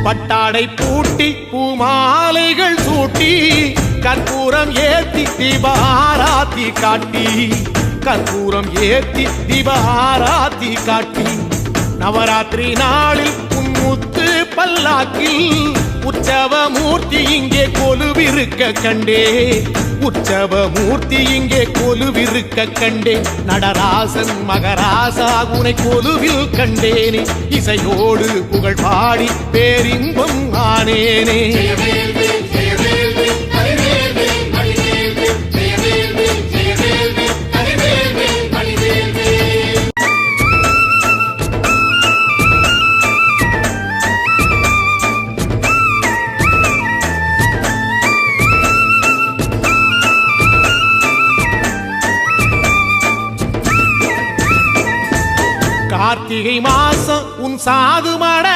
பட்டாடை பூட்டி பூமாலைகள் சூட்டி கற்பூரம் ஏத்தி தீபாராத்தி காட்டி கற்பூரம் ஏத்தி தீபாராத்தி காட்டி நவராத்திரி நாளில் முத்து பல்லாக்கில் உற்சவ மூர்த்தி இங்கே கொலுவிருக்க கண்டே உற்சவ மூர்த்தி இங்கே கொலுவிருக்க கண்டே நடராசன் மகராசா உனை கொலுவில் கண்டேனே இசையோடு புகழ் பாடி பேரின்பம் ஆனேனே கார்த்திகை மாசம் உன் சாது மட